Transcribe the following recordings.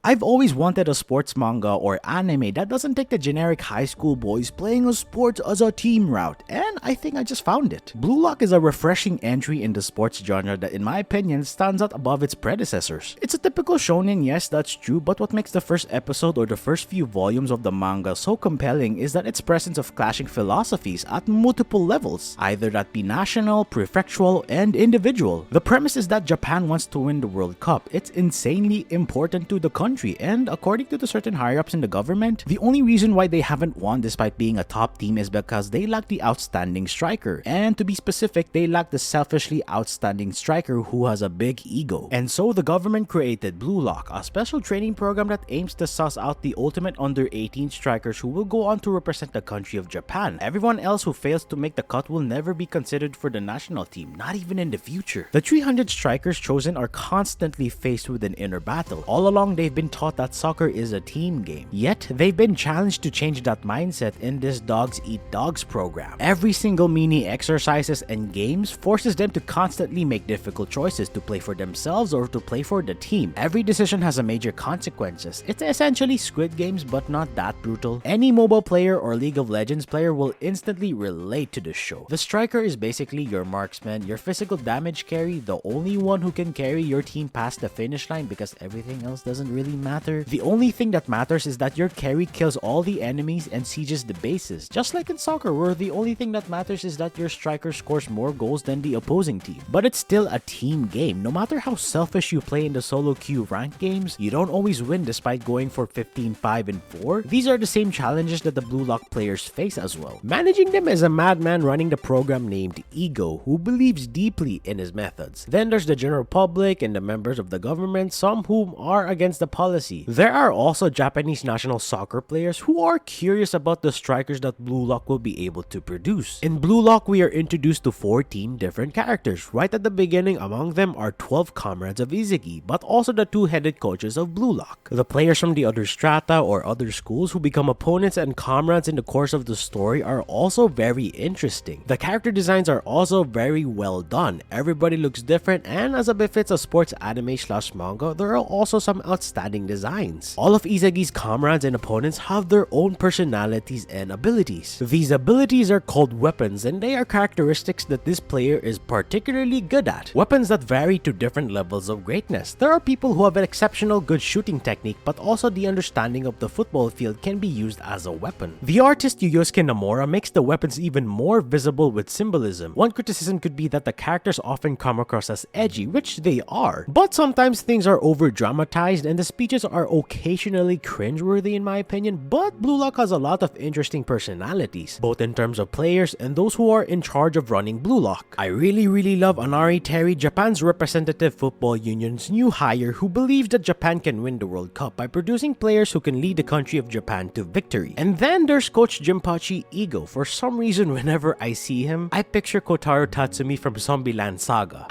I've always wanted a sports manga or anime that doesn't take the generic high school boys playing a sport as a team route, and I think I just found it. Blue Lock is a refreshing entry in the sports genre that in my opinion stands out above its predecessors. It's a typical shonen, yes that's true, but what makes the first episode or the first few volumes of the manga so compelling is that its presence of clashing philosophies at multiple levels, either that be national, prefectural, and individual. The premise is that Japan wants to win the World Cup. It's insanely important to the country, and according to the certain higher-ups in the government, the only reason why they haven't won despite being a top team is because they lack the outstanding striker, and to be specific, they lack the selfishly outstanding striker who has a big ego. And so the government created Blue Lock, a special training program that aims to suss out the ultimate under-18 strikers who will go on to represent the country of Japan. Everyone else who fails to make the cut will never be considered for the national team, not even in the future. The 300 strikers chosen are constantly faced with an inner battle. All along, they've been taught that soccer is a team game. Yet, they've been challenged to change that mindset in this Dogs Eat Dogs program. Every single mini exercises and games forces them to constantly make difficult choices to play for themselves or to play for the team. Every decision has a major consequences. It's essentially Squid Games but not that brutal. Any mobile player or League of Legends player will instantly relate to this show. The striker is basically your marksman, your physical damage carry, the only one who can carry your team past the finish line because everything else doesn't really matter. The only thing that matters is that your carry kills all the enemies and sieges the bases. Just like in soccer, where the only thing that matters is that your striker scores more goals than the opposing team. But it's still a team game. No matter how selfish you play in the solo queue rank games, you don't always win despite going for 15, 5, and 4. These are the same challenges that the Blue Lock players face as well. Managing them is a madman running the program named Ego, who believes deeply in his methods. Then there's the general public and the members of the government, some whom are against the policy. There are also Japanese national soccer players who are curious about the strikers that Blue Lock will be able to produce. In Blue Lock, we are introduced to 14 different characters. Right at the beginning, among them are 12 comrades of Izagi, but also the two-headed coaches of Blue Lock. The players from the other strata or other schools who become opponents and comrades in the course of the story are also very interesting. The character designs are also very well done. Everybody looks different, and as a befits a sports anime / manga, there are also some outstanding designs. All of Izagi's comrades and opponents have their own personalities and abilities. These abilities are called weapons, and they are characteristics that this player is particularly good at. Weapons that vary to different levels of greatness. There are people who have an exceptional good shooting technique, but also the understanding of the football field can be used as a weapon. The artist Yosuke Nomura makes the weapons even more visible with symbolism. One criticism could be that the characters often come across as edgy, which they are, but sometimes things are over dramatized and the speeches are occasionally cringeworthy in my opinion. But Blue Lock has a lot of interesting personalities, both in terms of players and those who are in charge of running Blue Lock. I really love Anari Terry, Japan's representative football union's new hire, who believes that Japan can win the World Cup by producing players who can lead the country of Japan to victory. And then there's Coach Jinpachi Ego. For some reason, whenever I see him, I picture Kotaro Tatsumi from Zombieland Saga.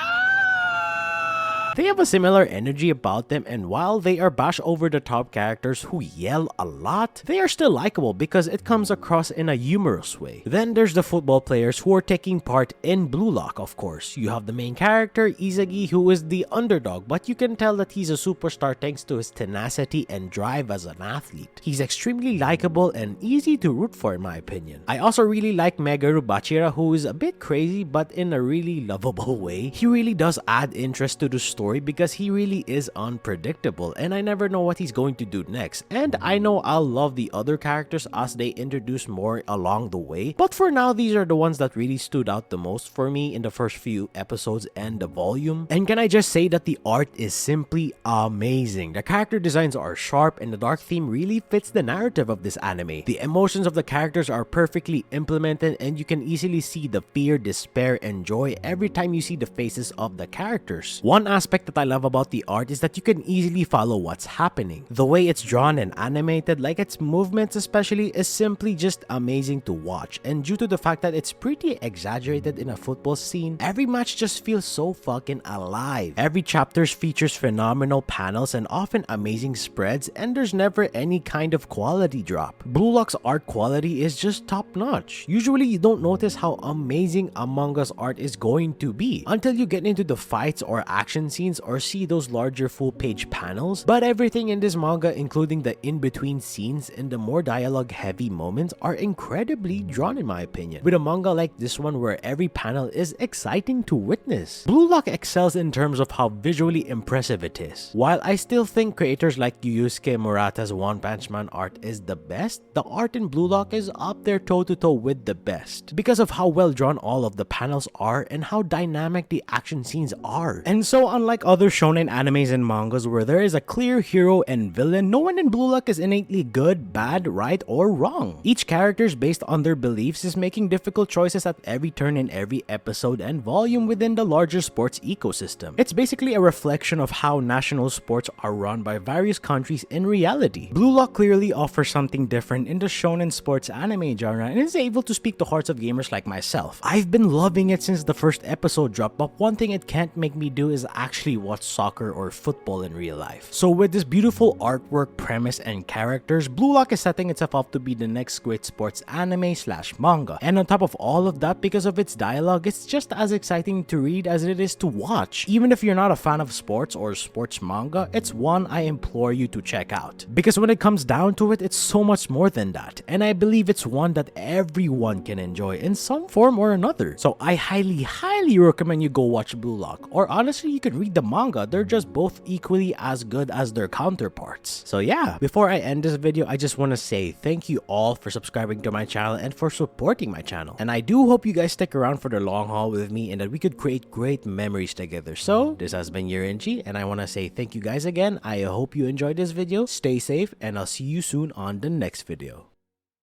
They have a similar energy about them, and while they are bash over the top characters who yell a lot, they are still likable because it comes across in a humorous way. Then there's the football players who are taking part in Blue Lock, of course. You have the main character, Izagi, who is the underdog, but you can tell that he's a superstar thanks to his tenacity and drive as an athlete. He's extremely likable and easy to root for in my opinion. I also really like Megaru Bachira, who is a bit crazy but in a really lovable way. He really does add interest to the story because he really is unpredictable and I never know what he's going to do next, and I know I'll love the other characters as they introduce more along the way, but for now these are the ones that really stood out the most for me in the first few episodes and the volume. And can I just say that the art is simply amazing. The character designs are sharp and the dark theme really fits the narrative of this anime. The emotions of the characters are perfectly implemented and you can easily see the fear, despair, and joy every time you see the faces of the characters. One aspect that I love about the art is that you can easily follow what's happening. The way it's drawn and animated, like its movements especially, is simply just amazing to watch, and due to the fact that it's pretty exaggerated in a football scene, every match just feels so fucking alive. Every chapter features phenomenal panels and often amazing spreads, and there's never any kind of quality drop. Blue Lock's art quality is just top notch. Usually you don't notice how amazing a manga's art is going to be until you get into the fights or action scenes scenes or see those larger full-page panels, but everything in this manga, including the in-between scenes and the more dialogue-heavy moments, are incredibly drawn in my opinion, with a manga like this one where every panel is exciting to witness. Blue Lock excels in terms of how visually impressive it is. While I still think creators like Yusuke Murata's One Punch Man art is the best, the art in Blue Lock is up there toe-to-toe with the best because of how well drawn all of the panels are and how dynamic the action scenes are. And so unlike other shonen animes and mangas where there is a clear hero and villain, no one in Blue Lock is innately good, bad, right, or wrong. Each character is based on their beliefs is making difficult choices at every turn in every episode and volume within the larger sports ecosystem. It's basically a reflection of how national sports are run by various countries in reality. Blue Lock clearly offers something different in the shonen sports anime genre and is able to speak to hearts of gamers like myself. I've been loving it since the first episode dropped, but one thing it can't make me do is actually watch soccer or football in real life. So with this beautiful artwork, premise, and characters, Blue Lock is setting itself up to be the next great sports anime slash manga. And on top of all of that, because of its dialogue, it's just as exciting to read as it is to watch. Even if you're not a fan of sports or sports manga, it's one I implore you to check out. Because when it comes down to it, it's so much more than that. And I believe it's one that everyone can enjoy in some form or another. So I highly recommend you go watch Blue Lock. Or honestly, you could read the manga. They're just both equally as good as their counterparts. So yeah, before I end this video, I just want to say thank you all for subscribing to my channel and for supporting my channel. And I do hope you guys stick around for the long haul with me and that we could create great memories together. So this has been Yorinchi, and I want to say thank you guys again. I hope you enjoyed this video. Stay safe, and I'll see you soon on the next video.